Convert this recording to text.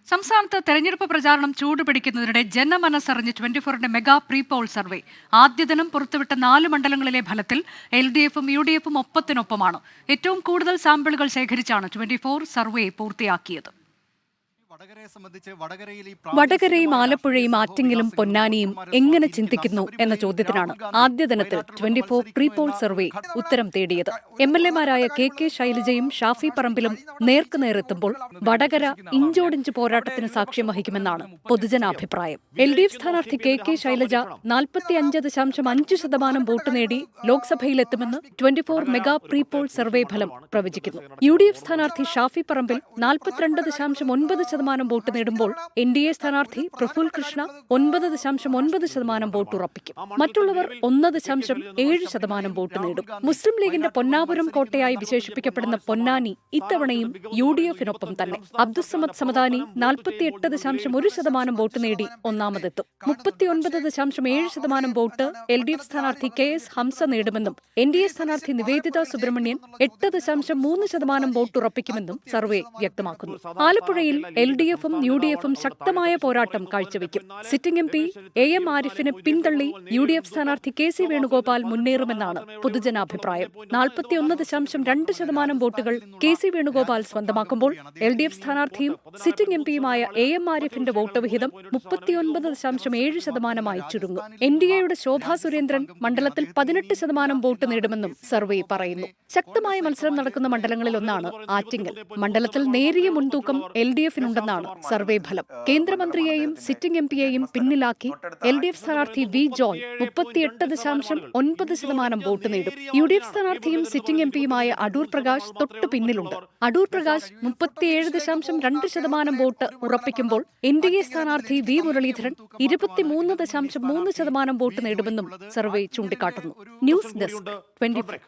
സംസ്ഥാനത്ത് തെരഞ്ഞെടുപ്പ് പ്രചാരണം ചൂടുപിടിക്കുന്നതിനിടെ ജനമനസ്സറിഞ്ഞ് 24ന്റെ മെഗാ പ്രീ പോൾ സർവേ ആദ്യ ദിനം പുറത്തുവിട്ട 4 മണ്ഡലങ്ങളിലെ ഫലത്തിൽ LDFും UDFും ഒപ്പത്തിനൊപ്പമാണ്. ഏറ്റവും കൂടുതൽ സാമ്പിളുകൾ ശേഖരിച്ചാണ് 24 സർവേ പൂർത്തിയാക്കിയത്. വടകരയും ആലപ്പുഴയും ആറ്റിങ്ങലും പൊന്നാനിയും എങ്ങനെ ചിന്തിക്കുന്നു എന്ന ചോദ്യത്തിനാണ് ആദ്യ ദിനത്തിൽ 24 പ്രീ പോൾ സർവേ ഉത്തരം തേടിയത്. MLA-മാരായ KK ശൈലജയും ഷാഫി പറമ്പിലും നേർക്കുനേരെത്തുമ്പോൾ വടകര ഇഞ്ചോടിഞ്ച് പോരാട്ടത്തിന് സാക്ഷ്യം വഹിക്കുമെന്നാണ് പൊതുജനാഭിപ്രായം. LDF സ്ഥാനാർത്ഥി KK ശൈലജ 45.5% വോട്ട് നേടി ലോക്സഭയിലെത്തുമെന്ന് 24 മെഗാ പ്രീ പോൾ സർവേ ഫലം പ്രവചിക്കുന്നു. UDF സ്ഥാനാർത്ഥി ഷാഫി പറമ്പിൽ 42.9% വോട്ട് നേടുമ്പോൾ NDA സ്ഥാനാർത്ഥി പ്രഫുൽ കൃഷ്ണ 9.9% വോട്ട് ഉറപ്പിക്കും. മറ്റുള്ളവർ 1.7% വോട്ട് നേടും. മുസ്ലിം ലീഗിന്റെ പൊന്നാപുരം കോട്ടയായി വിശേഷിപ്പിക്കപ്പെടുന്ന പൊന്നാനി ഇത്തവണയും UDFിനൊപ്പം തന്നെ. അബ്ദുസ്സമദ് സമദാനി 48.1% വോട്ട് നേടി ഒന്നാമതെത്തും. 39.7% വോട്ട് LDF സ്ഥാനാർത്ഥി KS ഹംസ നേടുമെന്നും NDA സ്ഥാനാർത്ഥി നിവേദിത സുബ്രഹ്മണ്യൻ 8.3% വോട്ട് ഉറപ്പിക്കുമെന്നും സർവേ വ്യക്തമാക്കുന്നു. ആലപ്പുഴയിൽ LDFും UDFും ശക്തമായ പോരാട്ടം കാഴ്ചവെക്കും. സിറ്റിംഗ് MP AM ആരിഫിനെ പിന്തള്ളി UDF സ്ഥാനാർത്ഥി KC വേണുഗോപാൽ മുന്നേറുമെന്നാണ് പൊതുജനാഭിപ്രായം. 41.2% വോട്ടുകൾ KC വേണുഗോപാൽ സ്വന്തമാക്കുമ്പോൾ LDF സ്ഥാനാർത്ഥിയും സിറ്റിംഗ് MPയുമായ AM ആരിഫിന്റെ വോട്ട് വിഹിതം 39.7% ചുരുങ്ങും. NDAയുടെ ശോഭാ സുരേന്ദ്രൻ മണ്ഡലത്തിൽ 18% വോട്ട് നേടുമെന്നും സർവേ പറയുന്നു. ശക്തമായ മത്സരം നടക്കുന്ന മണ്ഡലങ്ങളിലൊന്നാണ് ആറ്റിങ്ങൽ. മണ്ഡലത്തിൽ നേരിയ മുൻതൂക്കം LDFിനുണ്ടെന്നാണ് സർവേ ഫലം. കേന്ദ്രമന്ത്രിയെയും സിറ്റിംഗ് MPയെയും പിന്നിലാക്കി LDF സ്ഥാനാർത്ഥി V ജോൺ 38.9% വോട്ട് നേടും. UDF സ്ഥാനാർത്ഥിയും സിറ്റിംഗ് MPയുമായ അടൂർ പ്രകാശ് തൊട്ടു പിന്നിലുണ്ട്. അടൂർ പ്രകാശ് 37.2% വോട്ട് ഉറപ്പിക്കുമ്പോൾ NDA സ്ഥാനാർത്ഥി V മുരളീധരൻ 23.3% വോട്ട് നേടുമെന്നും സർവേ ചൂണ്ടിക്കാട്ടുന്നു. News desk 24.